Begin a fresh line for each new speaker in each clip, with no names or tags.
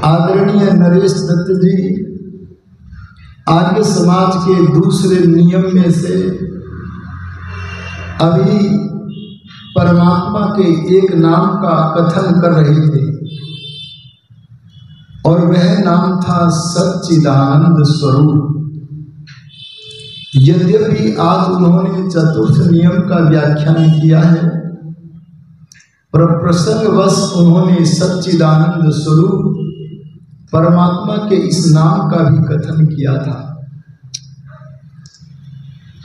आदरणीय नरेश दत्त जी, आर्य समाज के दूसरे नियम में से अभी परमात्मा के एक नाम का कथन कर रहे थे और वह नाम था सच्चिदानंद स्वरूप। यद्यपि आज उन्होंने चतुर्थ नियम का व्याख्यान किया है, पर प्रसंगवश उन्होंने सच्चिदानंद स्वरूप परमात्मा के इस नाम का भी कथन किया था।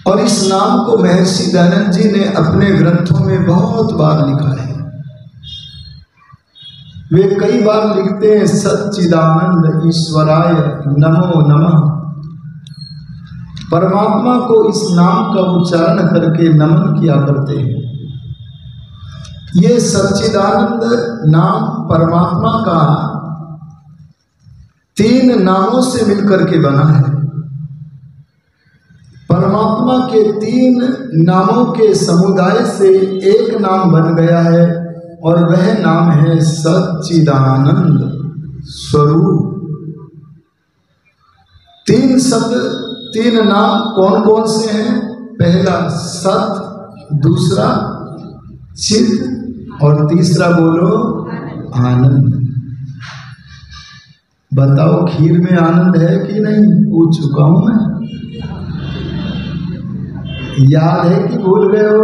और इस नाम को महर्षि दयानंद जी ने अपने ग्रंथों में बहुत बार लिखा है। वे कई बार लिखते हैं सच्चिदानंद ईश्वराय नमो नमः। परमात्मा को इस नाम का उच्चारण करके नमन किया करते हैं। ये सच्चिदानंद नाम परमात्मा का 3 नामों से मिलकर के बना है। परमात्मा के 3 नामों के समुदाय से एक नाम बन गया है और वह नाम है सच्चिदानंद स्वरूप। 3 शब्द, 3 नाम कौन कौन से हैं? पहला सत, दूसरा चित और तीसरा बोलो आनंद। बताओ खीर में आनंद है कि नहीं? पूछ चुका हूं मैं। याद है कि भूल गए हो?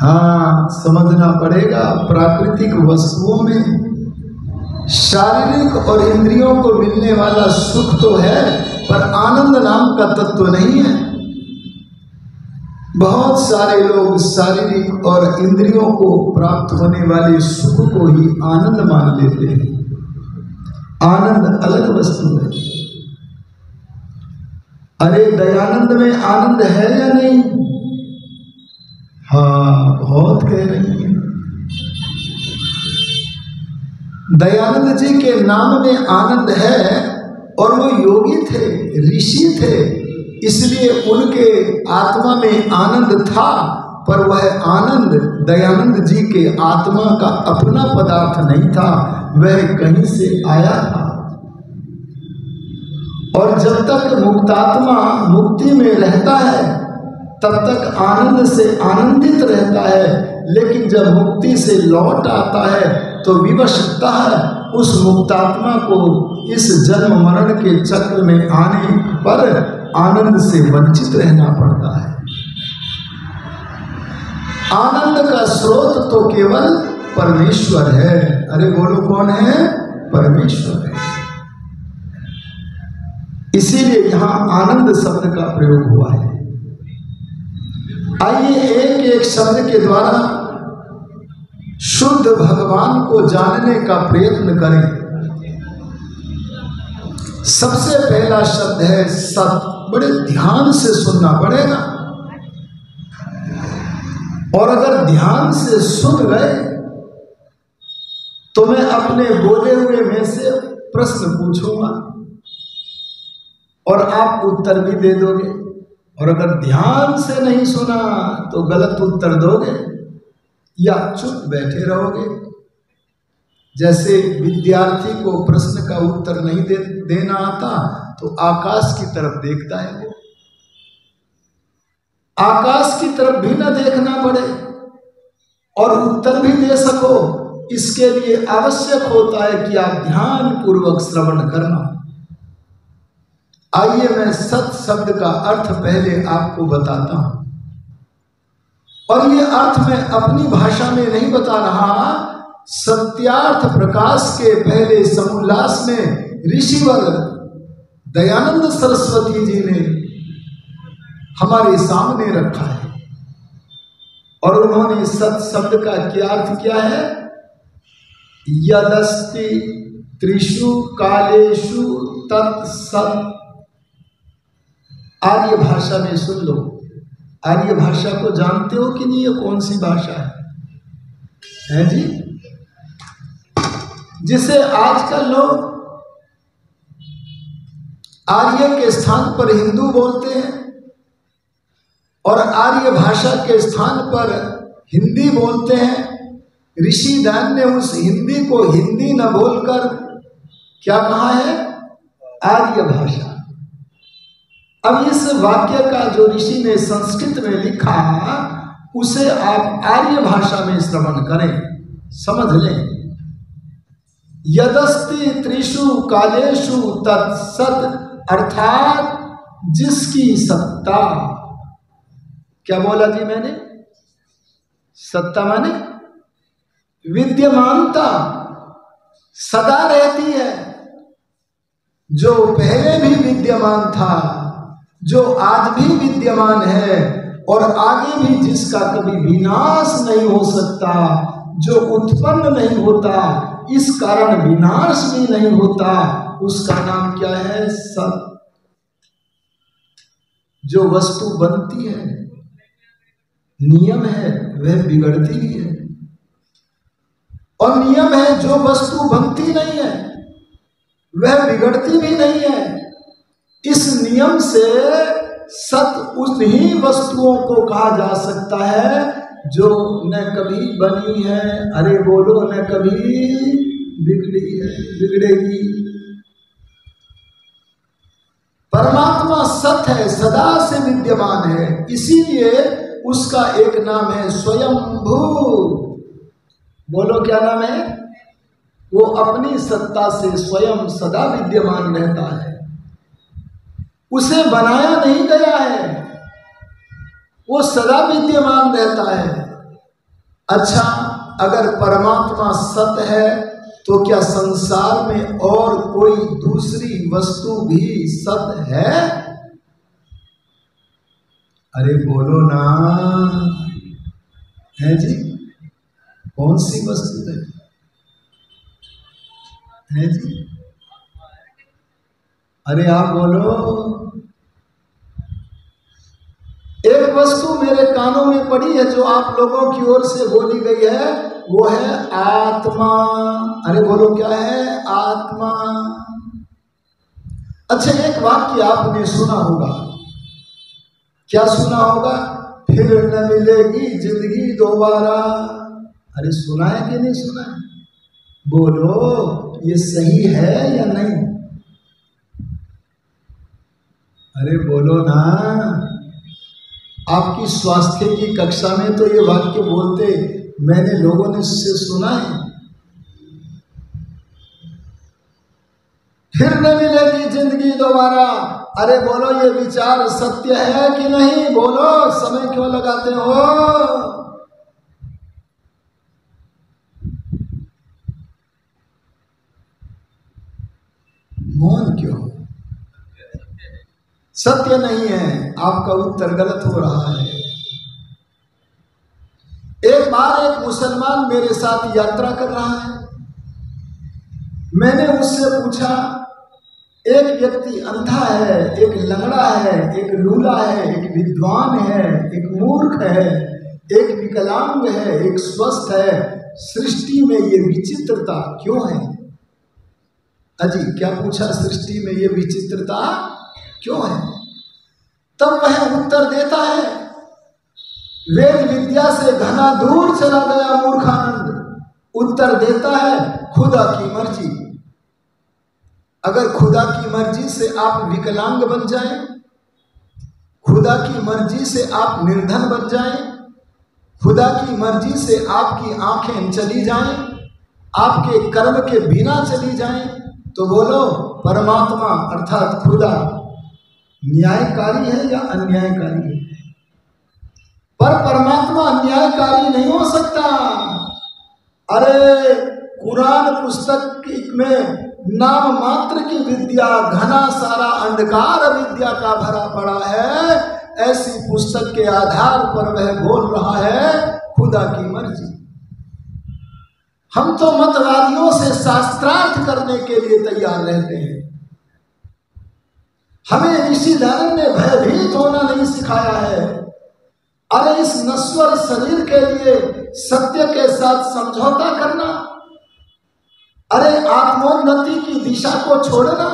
हाँ, समझना पड़ेगा। प्राकृतिक वस्तुओं में शारीरिक और इंद्रियों को मिलने वाला सुख तो है, पर आनंद नाम का तत्व नहीं है। बहुत सारे लोग शारीरिक और इंद्रियों को प्राप्त होने वाले सुख को ही आनंद मान लेते हैं। आनंद अलग वस्तु है। अरे दयानंद में आनंद है या नहीं? हाँ, बहुत कह रही है। दयानंद जी के नाम में आनंद है और वो योगी थे, ऋषि थे, इसलिए उनके आत्मा में आनंद था, पर वह आनंद दयानंद जी के आत्मा का अपना पदार्थ नहीं था, वह कहीं से आया था। और जब तक मुक्तात्मा मुक्ति में रहता है तब तक आनंद से आनंदित रहता है, लेकिन जब मुक्ति से लौट आता है तो विवशतः उस मुक्तात्मा को इस जन्म मरण के चक्र में आने पर आनंद से वंचित रहना पड़ता है। आनंद का स्रोत तो केवल परमेश्वर है। अरे बोलो कौन है? परमेश्वर है। इसीलिए यहां आनंद शब्द का प्रयोग हुआ है। आइए एक एक शब्द के द्वारा शुद्ध भगवान को जानने का प्रयत्न करें। सबसे पहला शब्द है सत। बड़े ध्यान से सुनना पड़ेगा, और अगर ध्यान से सुन गए तो मैं अपने बोले हुए में से प्रश्न पूछूंगा और आप उत्तर भी दे दोगे, और अगर ध्यान से नहीं सुना तो गलत उत्तर दोगे या चुप बैठे रहोगे। जैसे विद्यार्थी को प्रश्न का उत्तर नहीं देना आता तो आकाश की तरफ देखता है। वो आकाश की तरफ भी ना देखना पड़े और उत्तर भी दे सको, इसके लिए आवश्यक होता है कि आप ध्यान पूर्वक श्रवण करना। आइए मैं सत शब्द का अर्थ पहले आपको बताता हूं, और ये अर्थ मैं अपनी भाषा में नहीं बता रहा। सत्यार्थ प्रकाश के पहले समुल्लास में ऋषिवर दयानंद सरस्वती जी ने हमारे सामने रखा है, और उन्होंने सत शब्द का क्या अर्थ किया है? यदस्ति त्रिषु कालेषु तत्सत्। आर्य भाषा में सुन लो। आर्य भाषा को जानते हो कि नहीं? ये कौन सी भाषा है जी? जिसे आजकल लोग आर्य के स्थान पर हिंदू बोलते हैं और आर्य भाषा के स्थान पर हिंदी बोलते हैं, ऋषि दयान ने उस हिंदी को हिंदी न बोलकर क्या कहा है? आर्य भाषा। अब इस वाक्य का जो ऋषि ने संस्कृत में लिखा उसे आप आर्य भाषा में श्रवण करें, समझ लें। यदस्ति त्रिषु कालेषु तत्सत, अर्थात जिसकी सत्ता, क्या बोला जी मैंने? सत्ता माने विद्यमानता, सदा रहती है। जो पहले भी विद्यमान था, जो आज भी विद्यमान है और आगे भी जिसका कभी विनाश नहीं हो सकता, जो उत्पन्न नहीं होता, इस कारण विनाश भी नहीं होता, उसका नाम क्या है? सत। जो वस्तु बनती है, नियम है, वह बिगड़ती भी है, और नियम है जो वस्तु बनती नहीं है वह बिगड़ती भी नहीं है। इस नियम से सत उस ही वस्तुओं को कहा जा सकता है जो न कभी बनी है, अरे बोलो, न कभी बिगड़ी है, बिगड़ेगी। परमात्मा सत है, सदा से विद्यमान है, इसीलिए उसका एक नाम है स्वयंभू। बोलो क्या नाम है? वो अपनी सत्ता से स्वयं सदा विद्यमान रहता है, उसे बनाया नहीं गया है, वो सदा विद्यमान रहता है। अच्छा, अगर परमात्मा सत है तो क्या संसार में और कोई दूसरी वस्तु भी सत है? अरे बोलो ना, है जी? कौन सी वस्तु है जी? अरे आप बोलो। एक वस्तु मेरे कानों में पड़ी है जो आप लोगों की ओर से बोली गई है, वो है आत्मा। अरे बोलो क्या है? आत्मा। अच्छा, एक वाक्य आपने सुना होगा। क्या सुना होगा? फिर न मिलेगी जिंदगी दोबारा। अरे सुना है कि नहीं सुना है? बोलो, ये सही है या नहीं? अरे बोलो ना। आपकी स्वास्थ्य की कक्षा में तो ये वाक्य बोलते मैंने लोगों ने से सुना है। फिर न मिलेगी जिंदगी दोबारा। अरे बोलो, ये विचार सत्य है कि नहीं? बोलो, समय क्यों लगाते हो? मौन क्यों? सत्य नहीं है, आपका उत्तर गलत हो रहा है। एक बार एक मुसलमान मेरे साथ यात्रा कर रहा है। मैंने उससे पूछा, एक व्यक्ति अंधा है, एक लंगड़ा है, एक लूला है, एक विद्वान है, एक मूर्ख है, एक विकलांग है, एक स्वस्थ है, सृष्टि में ये विचित्रता क्यों है? अजी क्या पूछा? सृष्टि में ये विचित्रता क्यों है? तब वह उत्तर देता है, वेद विद्या से घना दूर चला गया मूर्खानंद उत्तर देता है, खुदा की मर्जी। अगर खुदा की मर्जी से आप विकलांग बन जाएं, खुदा की मर्जी से आप निर्धन बन जाएं, खुदा की मर्जी से आपकी आंखें चली जाएं, आपके कर्म के बिना चली जाएं, तो बोलो परमात्मा अर्थात खुदा न्यायकारी है या अन्यायकारी है? पर परमात्मा अन्यायकारी नहीं हो सकता। अरे कुरान पुस्तक में नाम मात्र की विद्या, घना सारा अंधकार विद्या का भरा पड़ा है। ऐसी पुस्तक के आधार पर वह बोल रहा है खुदा की मर्जी। हम तो मतवादियों से शास्त्रार्थ करने के लिए तैयार रहते हैं। हमें ऋषि धर्म ने भयभीत होना नहीं सिखाया है। अरे इस नश्वर शरीर के लिए सत्य के साथ समझौता करना, अरे आत्मोन्नति की दिशा को छोड़ना,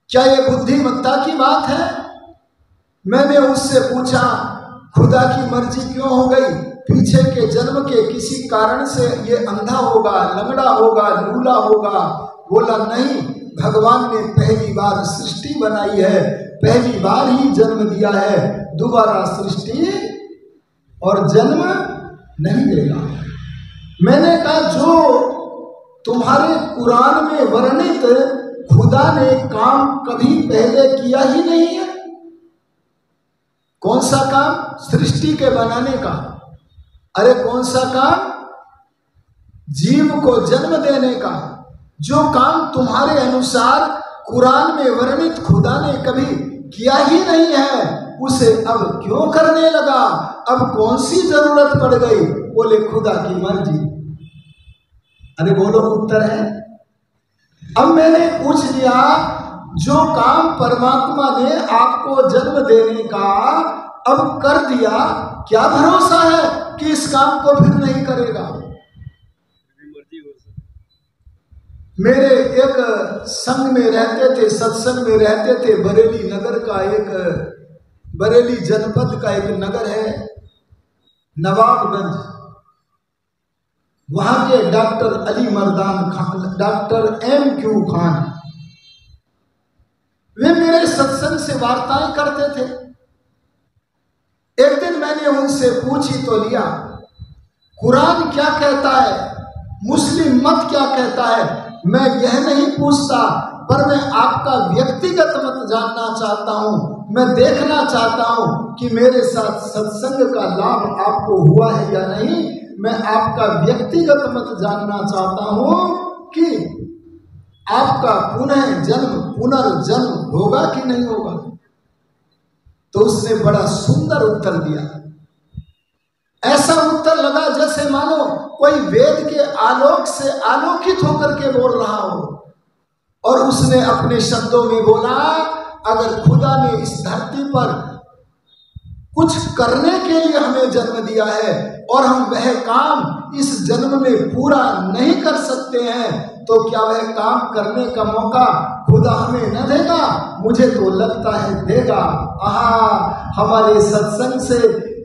क्या ये बुद्धिमत्ता की बात है? मैंने उससे पूछा खुदा की मर्जी क्यों हो गई? पीछे के जन्म के किसी कारण से ये अंधा होगा, लंगड़ा होगा, लूला होगा। बोला नहीं, भगवान ने पहली बार सृष्टि बनाई है, पहली बार ही जन्म दिया है, दोबारा सृष्टि और जन्म नहीं देगा। मैंने कहा जो तुम्हारे कुरान में वर्णित खुदा ने काम कभी पहले किया ही नहीं है। कौन सा काम? सृष्टि के बनाने का। अरे कौन सा काम? जीव को जन्म देने का। जो काम तुम्हारे अनुसार कुरान में वर्णित खुदा ने कभी किया ही नहीं है, उसे अब क्यों करने लगा? अब कौन सी जरूरत पड़ गई? बोले खुदा की मर्जी। अरे बोलो उत्तर है। अब मैंने पूछ लिया, जो काम परमात्मा ने आपको जन्म देने का अब कर दिया, क्या भरोसा है कि इस काम को फिर नहीं करेगा? मेरे एक संघ में रहते थे, सत्संग में रहते थे, बरेली नगर का एक, बरेली जनपद का एक नगर है नवाबगंज। वहां के doctor Ali Mardan Khan, doctor MQ Khan, वे मेरे सत्संग से वार्ताएं करते थे। एक दिन मैंने उनसे पूछी तो लिया, कुरान क्या कहता है, मुस्लिम मत क्या कहता है? मैं यह नहीं पूछता, पर मैं आपका व्यक्तिगत मत जानना चाहता हूं। मैं देखना चाहता हूं कि मेरे साथ सत्संग का लाभ आपको हुआ है या नहीं। मैं आपका व्यक्तिगत मत जानना चाहता हूं कि आपका पुनः जन्म, पुनर्जन्म होगा कि नहीं होगा। तो उसने बड़ा सुंदर उत्तर दिया। ऐसा उत्तर लगा जैसे मानो कोई वेद के आलोक से आलोकित होकर के बोल रहा हो। और उसने अपने शब्दों में बोला, अगर खुदा ने इस धरती पर कुछ करने के लिए हमें जन्म दिया है और हम वह काम इस जन्म में पूरा नहीं कर सकते हैं, तो क्या वह काम करने का मौका खुदा हमें न देगा? मुझे तो लगता है देगा। हमारे सत्संग से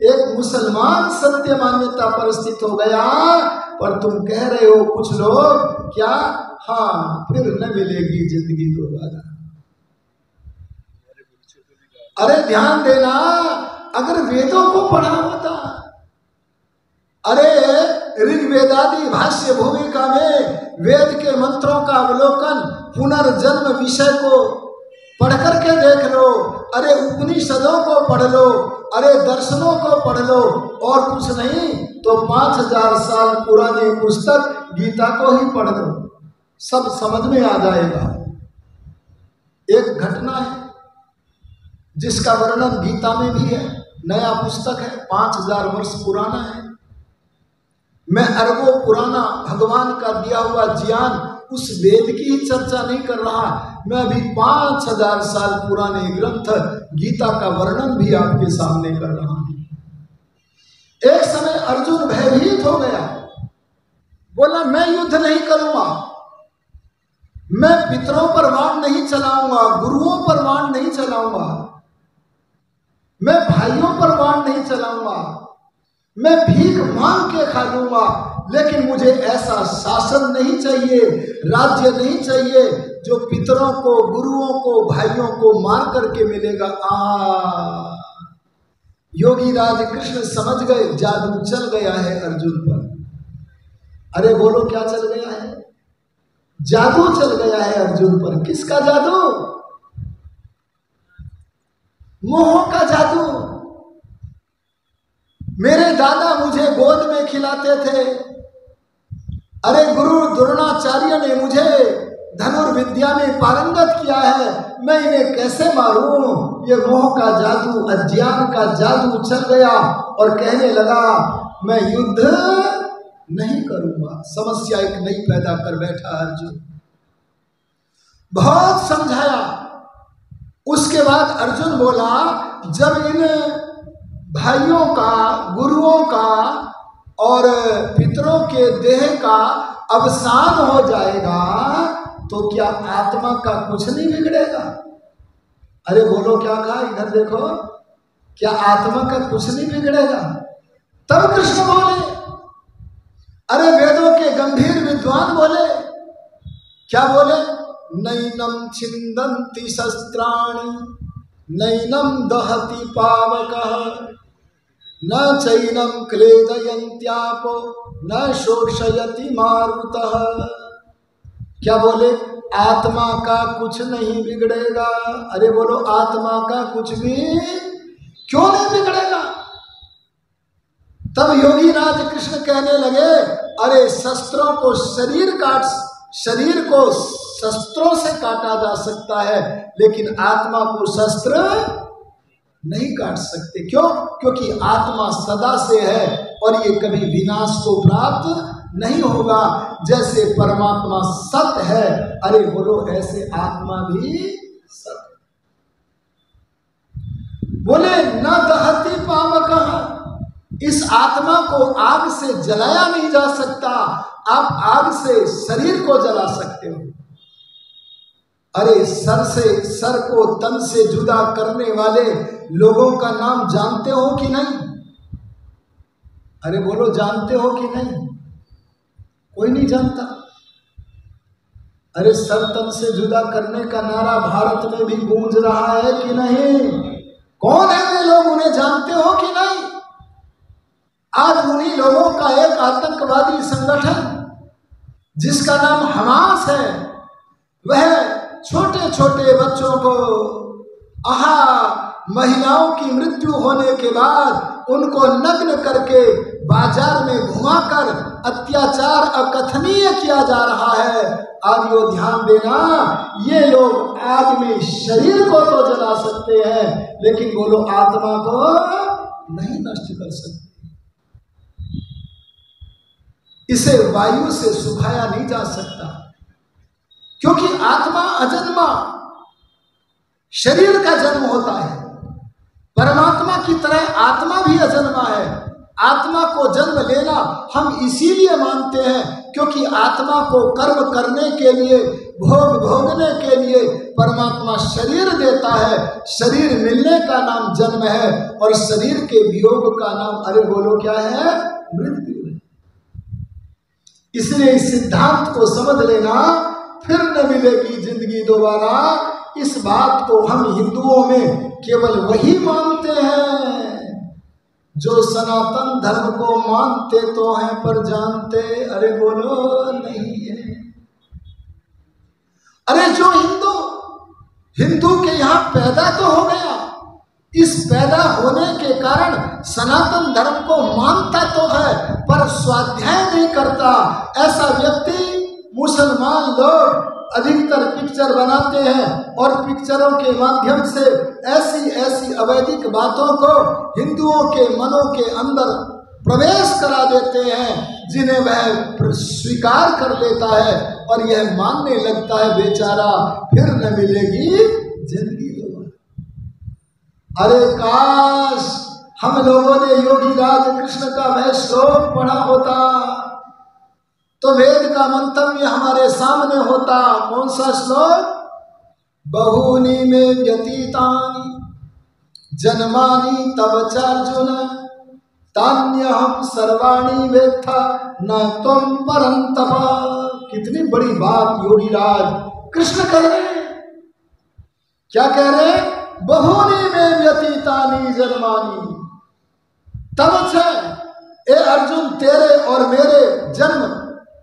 एक मुसलमान सत्य मान्यता पर स्थित हो गया, पर तुम कह रहे हो कुछ लोग क्या, हाँ फिर न मिलेगी जिंदगी दोबारा। अरे ध्यान देना, अगर वेदों को पढ़ा होता, अरे ऋग्वेदादि भाष्य भूमिका में वेद के मंत्रों का अवलोकन, पुनर्जन्म विषय को पढ़ करके देख लो, अरे उपनिषदों को पढ़ लो, अरे दर्शनों को पढ़ लो, और कुछ नहीं तो 5000 साल पुरानी पुस्तक गीता को ही पढ़ लो, सब समझ में आ जाएगा। एक घटना है जिसका वर्णन गीता में भी है, नया पुस्तक है, 5000 वर्ष पुराना है। मैं अरबों पुराना भगवान का दिया हुआ ज्ञान, उस वेद की ही चर्चा नहीं कर रहा, मैं अभी 5000 साल पुराने ग्रंथ गीता का वर्णन भी आपके सामने कर रहा हूं। एक समय अर्जुन भयभीत हो गया, बोला मैं युद्ध नहीं करूंगा, मैं पितरों पर बाण नहीं चलाऊंगा, गुरुओं पर बाण नहीं चलाऊंगा, मैं भाइयों पर बाण नहीं चलाऊंगा, मैं भीख मांग के खा लूंगा, लेकिन मुझे ऐसा शासन नहीं चाहिए, राज्य नहीं चाहिए जो पितरों को, गुरुओं को, भाइयों को मार करके मिलेगा। योगी राज कृष्ण समझ गए जादू चल गया है अर्जुन पर। अरे बोलो क्या चल गया है? जादू चल गया है अर्जुन पर। किसका जादू? मोह का जादू। मेरे दादा मुझे गोद में खिलाते थे, अरे गुरु द्रोणाचार्य ने मुझे धनुर्विद्या में पारंगत किया है, मैं इन्हें कैसे मारूं? ये मोह का जादू, अज्ञान का जादू चल गया और कहने लगा मैं युद्ध नहीं करूंगा। समस्या एक नई पैदा कर बैठा अर्जुन। बहुत समझाया, उसके बाद अर्जुन बोला जब इन भाइयों का, गुरुओं का और पितरों के देह का अवसान हो जाएगा तो क्या आत्मा का कुछ नहीं बिगड़ेगा? अरे बोलो क्या कहा, इधर देखो, क्या आत्मा का कुछ नहीं बिगड़ेगा? तब कृष्ण बोले, अरे वेदों के गंभीर विद्वान बोले, क्या बोले? नैनम छिंदन्ति शस्त्राणि नैनम दहति पावकः न चैनम क्लेदयन्त्यापो न शोषयति मारुतः। क्या बोले? आत्मा का कुछ नहीं बिगड़ेगा। अरे बोलो, आत्मा का कुछ भी क्यों नहीं बिगड़ेगा? तब योगी राज कृष्ण कहने लगे, अरे शस्त्रों को शरीर को शस्त्रों से काटा जा सकता है, लेकिन आत्मा को शस्त्र नहीं काट सकते। क्यों? क्योंकि आत्मा सदा से है और ये कभी विनाश को प्राप्त नहीं होगा। जैसे परमात्मा सत्य है, अरे बोलो, ऐसे आत्मा भी सत्य। बोले न दहति पावकः, इस आत्मा को आग से जलाया नहीं जा सकता। आप आग से शरीर को जला सकते हो। अरे सर को तन से जुदा करने वाले लोगों का नाम जानते हो कि नहीं? अरे बोलो, जानते हो कि नहीं? कोई नहीं जानता। अरे सर तन से जुदा करने का नारा भारत में भी गूंज रहा है कि नहीं? कौन है वे लोग? उन्हें जानते हो कि नहीं? आज उन्हीं लोगों का एक आतंकवादी संगठन जिसका नाम हमास है, वह छोटे छोटे बच्चों को महिलाओं की मृत्यु होने के बाद उनको नग्न करके बाजार में घुमाकर अत्याचार अकथनीय किया जा रहा है। अब यो ध्यान देना, ये लोग आग में शरीर को तो जला सकते हैं, लेकिन बोलो आत्मा को नहीं नष्ट कर सकते। इसे वायु से सुखाया नहीं जा सकता, क्योंकि आत्मा अजन्मा, शरीर का जन्म होता है। परमात्मा की तरह आत्मा भी अजन्मा है। आत्मा को जन्म लेना हम इसीलिए मानते हैं क्योंकि आत्मा को कर्म करने के लिए, भोग भोगने के लिए परमात्मा शरीर देता है। शरीर मिलने का नाम जन्म है और शरीर के वियोग का नाम, अरे बोलो क्या है? मृत्यु है। इसलिए इस सिद्धांत को समझ लेना, फिर न मिलेगी जिंदगी दोबारा। इस बात को हम हिंदुओं में केवल वही मानते हैं जो सनातन धर्म को मानते तो हैं पर जानते, अरे बोलो, नहीं है। अरे जो हिंदू के यहाँ पैदा तो हो गया, इस पैदा होने के कारण सनातन धर्म को मानता तो है पर स्वाध्याय नहीं करता। ऐसा व्यक्ति मुसलमान लोग अधिकतर पिक्चर बनाते हैं और पिक्चरों के माध्यम से ऐसी ऐसी अवैधिक बातों को हिंदुओं के मनों के अंदर प्रवेश करा देते हैं, जिन्हें वह स्वीकार कर लेता है और यह मानने लगता है बेचारा फिर न मिलेगी जिंदगी दोबारा। अरे काश हम लोगों ने योगी राज कृष्ण का वह श्लोक पढ़ा होता तो वेद का मंतव्य हमारे सामने होता। कौन सा श्लोक? बहूनि में व्यतीतानि जन्मानि तव चार्जुन तान्यहं सर्वाणि वेत्था न त्वं परन्तप। कितनी बड़ी बात योगी राज कृष्ण कह रहे हैं। क्या कह रहे हैं? बहूनि में व्यतीतानि जन्मानि तव च। ए अर्जुन, तेरे और मेरे जन्म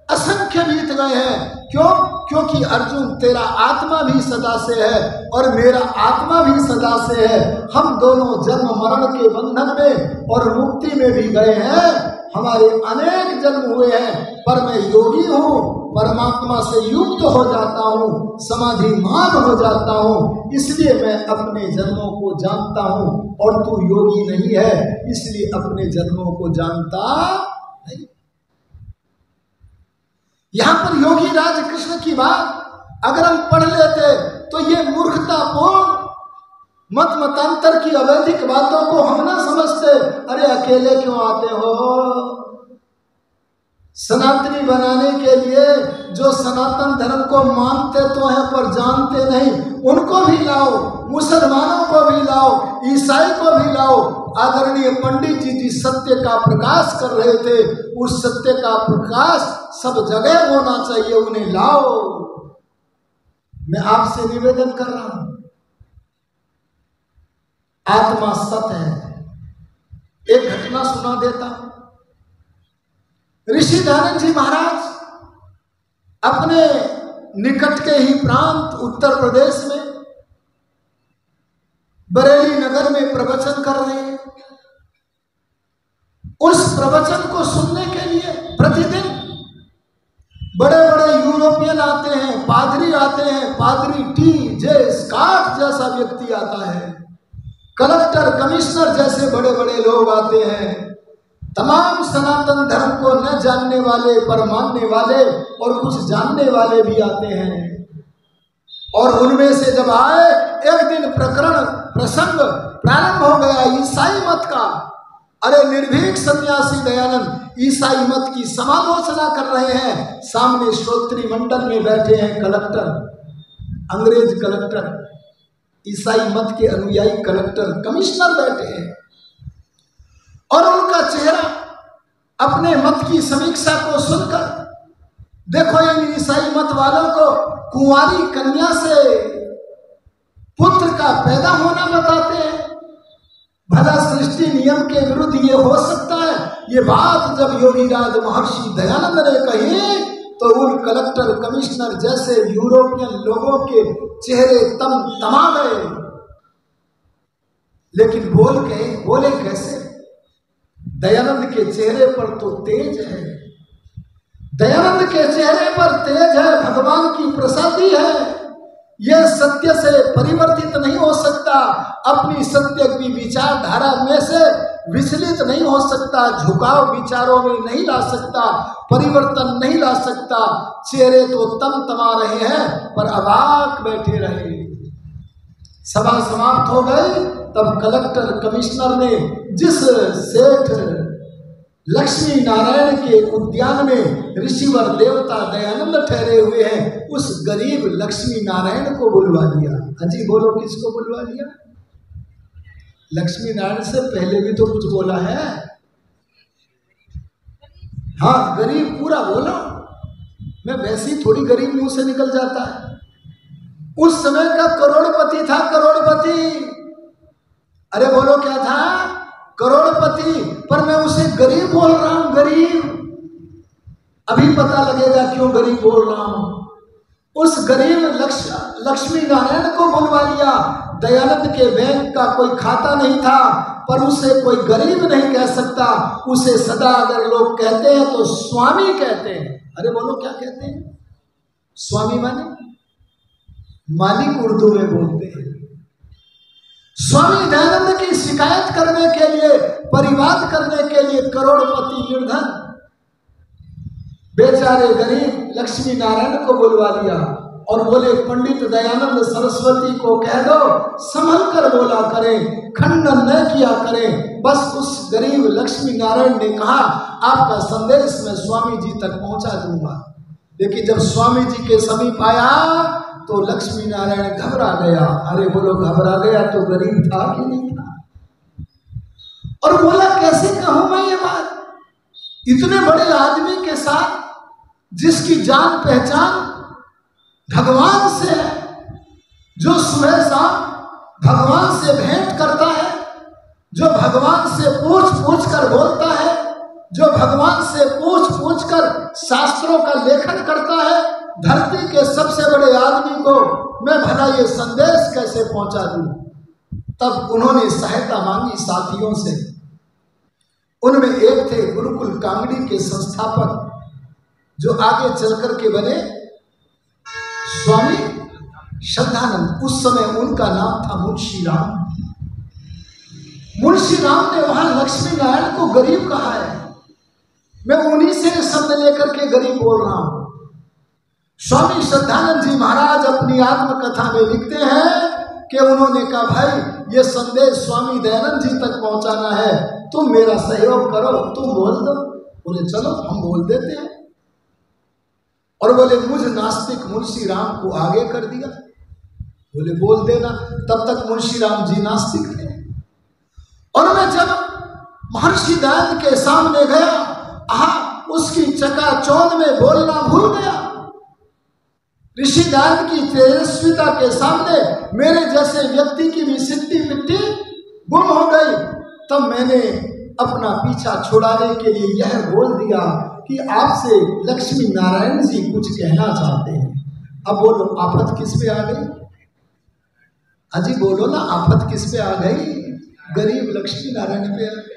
असंख्य बीत गए हैं। क्यों? क्योंकि अर्जुन तेरा आत्मा भी सदा से है और मेरा आत्मा भी सदा से है। हम दोनों जन्म मरण के बंधन में और मुक्ति में भी गए हैं। हमारे अनेक जन्म हुए हैं, पर मैं योगी हूँ, परमात्मा से युक्त हो जाता हूँ, समाधिमान हो जाता हूँ, इसलिए मैं अपने जन्मों को जानता हूँ। और तू योगी नहीं है, इसलिए अपने जन्मों को जानता नहीं। यहां पर योगी राज कृष्ण की बात अगर हम पढ़ लेते तो ये मूर्खतापूर्ण मतांतर की अवैधिक बातों को हम ना समझते। अरे अकेले क्यों आते हो? सनातनी बनाने के लिए जो सनातन धर्म को मानते तो हैं पर जानते नहीं, उनको भी लाओ, मुसलमानों को भी लाओ, ईसाई को भी लाओ। आदरणीय पंडित जी जिस सत्य का प्रकाश कर रहे थे, उस सत्य का प्रकाश सब जगह होना चाहिए, उन्हें लाओ। मैं आपसे निवेदन कर रहा हूं, आत्मा सत्य है। एक घटना सुना देता हूं। ऋषि दयानंद जी महाराज अपने निकट के ही प्रांत उत्तर प्रदेश में बरेली नगर में प्रवचन कर रहे हैं। उस प्रवचन को सुनने के लिए प्रतिदिन बड़े बड़े यूरोपियन आते हैं, पादरी आते हैं, पादरी टी जे स्कॉट जैसा व्यक्ति आता है, कलेक्टर कमिश्नर जैसे बड़े बड़े लोग आते हैं। तमाम सनातन धर्म को न जानने वाले पर मानने वाले और कुछ जानने वाले भी आते हैं। और उनमें से जब आए, एक दिन प्रसंग प्रारंभ हो गया ईसाई मत का। अरे निर्भीक सन्यासी दयानंद ईसाई मत की समालोचना कर रहे हैं। सामने श्रोत्री मंडल में बैठे हैं कलेक्टर, अंग्रेज कलेक्टर, ईसाई मत के अनुयायी कलेक्टर कमिश्नर बैठे हैं। और उनका चेहरा अपने मत की समीक्षा को सुनकर, देखो इन ईसाई मत वालों को कुंवारी कन्या से पुत्र का पैदा होना बताते हैं। भला सृष्टि नियम के विरुद्ध ये हो सकता है? ये बात जब योगीराज महर्षि दयानंद ने कही तो उन कलेक्टर कमिश्नर जैसे यूरोपियन लोगों के चेहरे तमा गए। लेकिन बोले कैसे? दयानंद के चेहरे पर तो तेज है, दयानंद के चेहरे पर तेज है, भगवान की प्रसादी है। यह सत्य से परिवर्तित नहीं हो सकता, अपनी सत्य की विचारधारा में से विचलित नहीं हो सकता, झुकाव विचारों में नहीं ला सकता, परिवर्तन नहीं ला सकता। चेहरे तो तमा रहे हैं पर अवाक बैठे रहे। सभा समाप्त हो गई। तब कलेक्टर कमिश्नर ने जिस सेठ लक्ष्मी नारायण के उद्यान में ऋषिवर देवता दयानंद ठहरे हुए हैं, उस गरीब लक्ष्मी नारायण को बुलवा लिया। हाँ जी बोलो, किसको बुलवा लिया? लक्ष्मी नारायण से पहले भी तो कुछ बोला है। हाँ, गरीब पूरा बोला। मैं वैसे ही थोड़ी गरीब मुंह से निकल जाता है। उस समय का करोड़पति था, करोड़पति। अरे बोलो क्या था? करोड़पति। पर मैं उसे गरीब बोल रहा हूं, गरीब। अभी पता लगेगा क्यों गरीब बोल रहा हूं। उस गरीब लक्ष्मी नारायण को बुलवा लिया। दयानंद के बैंक का कोई खाता नहीं था, पर उसे कोई गरीब नहीं कह सकता। उसे सदा अगर लोग कहते हैं तो स्वामी कहते हैं। अरे बोलो क्या कहते हैं? स्वामी माने मालिक उर्दू में बोलते हैं। स्वामी दयानंद की शिकायत करने के लिए, परिवाद करने के लिए करोड़पति निर्धन बेचारे गरीब लक्ष्मी नारायण को बुलवा लिया और बोले, पंडित दयानंद सरस्वती को कह दो संभल कर बोला करें, खंडन न किया करें। बस उस गरीब लक्ष्मी नारायण ने कहा, आपका संदेश मैं स्वामी जी तक पहुंचा दूंगा। लेकिन जब स्वामी जी के समीप आया तो लक्ष्मी नारायण घबरा गया। अरे बोलो, घबरा गया तो गरीब था कि नहीं था? और बोला, कैसे कहूं मैं ये बात इतने बड़े आदमी के साथ जिसकी जान पहचान भगवान से है, जो सुबह शाम भगवान से भेंट करता है, जो भगवान से पूछ कर बोलता है, जो भगवान से पूछ कर शास्त्रों का लेखन करता है। धरती के सबसे बड़े आदमी को मैं भला ये संदेश कैसे पहुंचा दूं? तब उन्होंने सहायता मांगी साथियों से। उनमें एक थे गुरुकुल कांगड़ी के संस्थापक, जो आगे चलकर के बने स्वामी श्रद्धानंद। उस समय उनका नाम था मुंशी राम। मुंशी राम ने वहां लक्ष्मी नारायण को गरीब कहा है। मैं उन्हीं से शब्द लेकर के गरीब बोल रहा हूं। स्वामी श्रद्धानंद जी महाराज अपनी आत्मकथा में लिखते हैं कि उन्होंने कहा, भाई ये संदेश स्वामी दयानंद जी तक पहुंचाना है, तुम मेरा सहयोग करो, तुम बोल दो। बोले चलो हम बोल देते हैं। और बोले मुझ नास्तिक मुंशी राम को आगे कर दिया। बोले बोल देना। तब तक मुंशी राम जी नास्तिक थे। और मैं जब महर्षि दयानंद के सामने गया, उसकी चकाचौंध में बोलना भूल गया। ऋषि दयानंद की तेजस्विता के सामने मेरे जैसे व्यक्ति की भी सिद्धि मिट्टी गुम हो गई। तब मैंने अपना पीछा छुड़ाने के लिए यह बोल दिया कि आपसे लक्ष्मी नारायण जी कुछ कहना चाहते हैं। अब बोलो आफत किस पे आ गई? अजी बोलो ना, आफत किस पे आ गई? गरीब लक्ष्मी नारायण पे आ गई।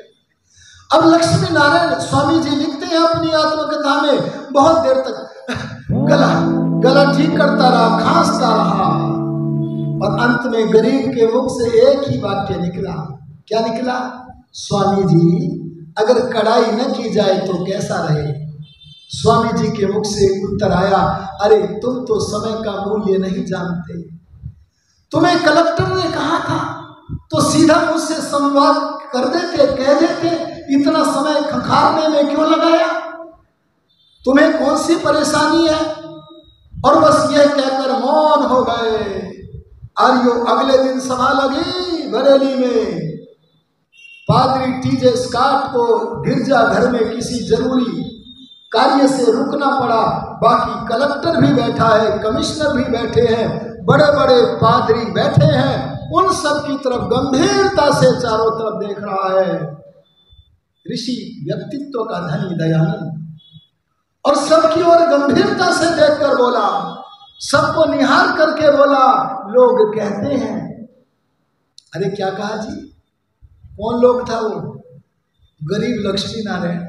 अब लक्ष्मी नारायण स्वामी जी लिखते हैं अपनी आत्मकथा में, बहुत देर तक गला ठीक करता रहा, खांसता रहा, और अंत में गरीब के मुख से एक ही वाक्य निकला। क्या निकला? स्वामी जी अगर कड़ाई न की जाए तो कैसा रहे? स्वामी जी के मुख से उत्तर आया, अरे तुम तो समय का मूल्य नहीं जानते। तुम्हें कलेक्टर ने कहा था तो सीधा मुझसे संवाद कर देते, कह देते, इतना समय खंखारने में क्यों लगाया? तुम्हें कौन सी परेशानी है? और बस यह कहकर मौन हो गए। आर्यो अगले दिन सभा लगी बरेली में। पादरी टीजे स्कॉट को गिरजा घर में किसी जरूरी कार्य से रुकना पड़ा। बाकी कलेक्टर भी बैठा है, कमिश्नर भी बैठे हैं, बड़े बड़े पादरी बैठे हैं। उन सब की तरफ गंभीरता से चारों तरफ देख रहा है ऋषि व्यक्तित्व का धनी दयानंद, और सबकी ओर गंभीरता से देखकर बोला, सबको निहार करके बोला, लोग कहते हैं। अरे क्या कहा जी? कौन लोग था वो? गरीब लक्ष्मी नारायण।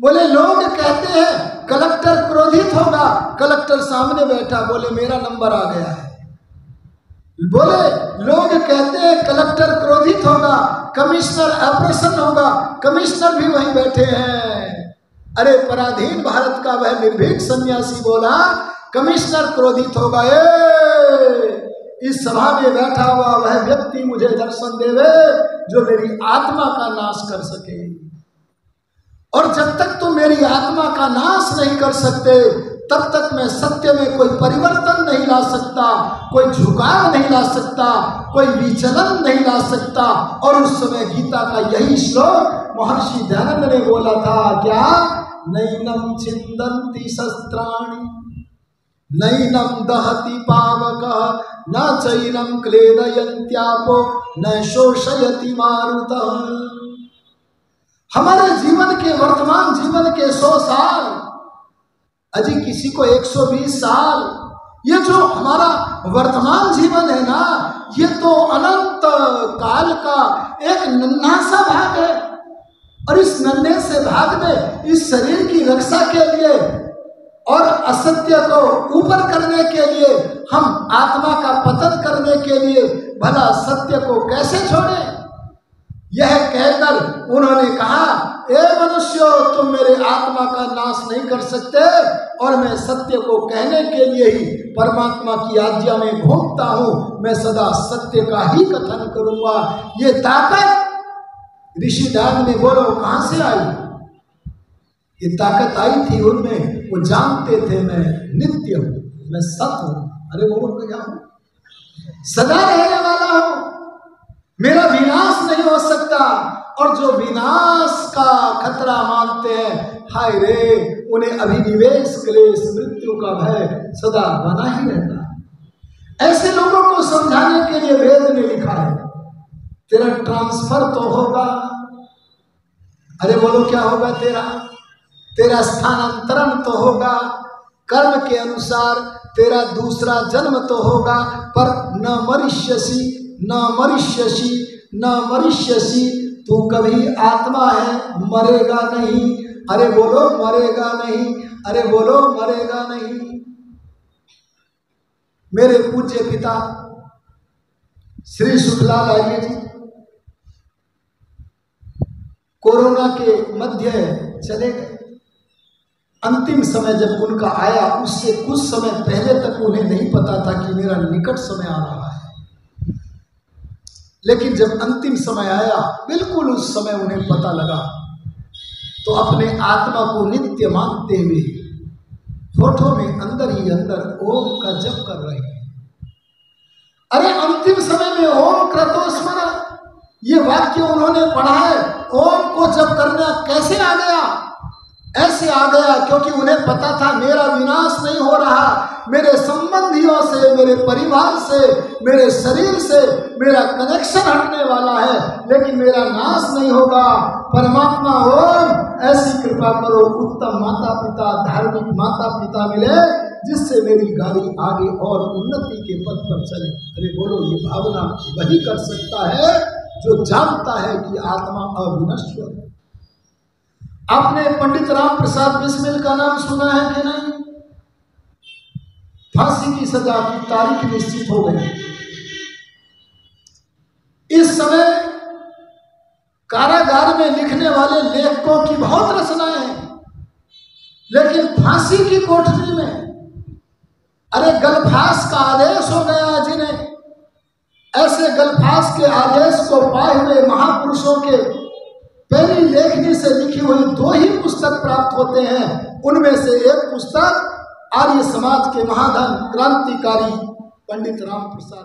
बोले लोग कहते हैं कलेक्टर क्रोधित होगा। कलेक्टर सामने बैठा, बोले मेरा नंबर आ गया है। बोले लोग कहते हैं कलेक्टर क्रोधित होगा, कमिश्नर अप्रसन्न होगा। कमिश्नर भी वहीं बैठे हैं। अरे पराधीन भारत का वह निर्भीक सन्यासी बोला कमिश्नर क्रोधित होगा। इस सभा में बैठा हुआ वह व्यक्ति मुझे दर्शन देवे जो मेरी आत्मा का नाश कर सके। और जब तक तुम मेरी आत्मा का नाश नहीं कर सकते तब तक मैं सत्य में कोई परिवर्तन नहीं ला सकता, कोई झुकाव नहीं ला सकता, कोई विचलन नहीं ला सकता। और उस समय गीता का यही श्लोक महर्षि दयानंद ने बोला था, क्या? नैनम छिन्दन्ति शस्त्राणि नैनम दहति पावकः न चैनम क्लेदयन्त्यापो न शोषयति मारुतः। हमारे जीवन के, वर्तमान जीवन के 100 साल, अजी किसी को 120 साल, ये जो हमारा वर्तमान जीवन है ना, ये तो अनंत काल का एक नन्हा सा भाग है। और इस नन्हे से भाग में इस शरीर की रक्षा के लिए और असत्य को ऊपर करने के लिए, हम आत्मा का पतन करने के लिए भला सत्य को कैसे छोड़ें? यह कहकर उन्होंने कहा, ए मनुष्यों, तुम मेरे आत्मा का नाश नहीं कर सकते, और मैं सत्य को कहने के लिए ही परमात्मा की आज्ञा में घूमता हूं। मैं सदा सत्य का ही कथन करूंगा। ये ताकत ऋषि दयानंद ने बोलो कहां से आई? ये ताकत आई थी उनमें। वो जानते थे मैं नित्य हूं, मैं सत हूं। अरे वो क्या हूं? सदा रहने वाला हूं, मेरा विनाश नहीं हो सकता। और जो विनाश का खतरा मानते हैं, हाय रे, उन्हें अभिनिवेश क्लेश मृत्यु का भय सदा बना ही रहता है। ऐसे लोगों को समझाने के लिए वेद ने लिखा है, तेरा ट्रांसफर तो होगा। अरे बोलो क्या होगा? तेरा स्थानांतरण तो होगा, कर्म के अनुसार तेरा दूसरा जन्म तो होगा, पर न मरिष्यसि न मरिष्यसि न मरिष्यसि, तू कभी आत्मा है, मरेगा नहीं। अरे बोलो मरेगा नहीं, अरे बोलो मरेगा नहीं। मेरे पूज्य पिता श्री सुखलाल आर्य जी कोरोना के मध्य चले गए। अंतिम समय जब उनका आया, उससे कुछ समय पहले तक उन्हें नहीं पता था कि मेरा निकट समय आ रहा है। लेकिन जब अंतिम समय आया, बिल्कुल उस समय उन्हें पता लगा, तो अपने आत्मा को नित्य मानते हुए होठों में अंदर ही अंदर ओम का जप कर रहे हैं। अरे अंतिम समय में ओम क्रतो स्मर, ये वाक्य उन्होंने पढ़ा है। ओम को जप करना कैसे आ गया? ऐसे आ गया क्योंकि उन्हें पता था मेरा विनाश नहीं हो रहा, मेरे संबंधियों से, मेरे परिवार से, मेरे शरीर से मेरा कनेक्शन हटने वाला है, लेकिन मेरा नाश नहीं होगा। परमात्मा ओम ऐसी कृपा करो, उत्तम माता पिता, धार्मिक माता पिता मिले जिससे मेरी गाड़ी आगे और उन्नति के पथ पर चले। अरे बोलो, ये भावना वही कर सकता है जो जानता है कि आत्मा अविनश्वर है। आपने पंडित राम प्रसाद बिस्मिल का नाम सुना है कि नहीं? फांसी की सजा की तारीख निश्चित हो गई। इस समय कारागार में लिखने वाले लेखकों की बहुत रचनाएं हैं, लेकिन फांसी की कोठरी में अरे गलफास का आदेश हो गया। जिन्हें ऐसे गलफास के आदेश को पाए हुए महापुरुषों के पहली लेखनी से लिखी हुई 2 ही पुस्तक प्राप्त होते हैं। उनमें से एक पुस्तक आर्य समाज के महाधन क्रांतिकारी पंडित राम प्रसाद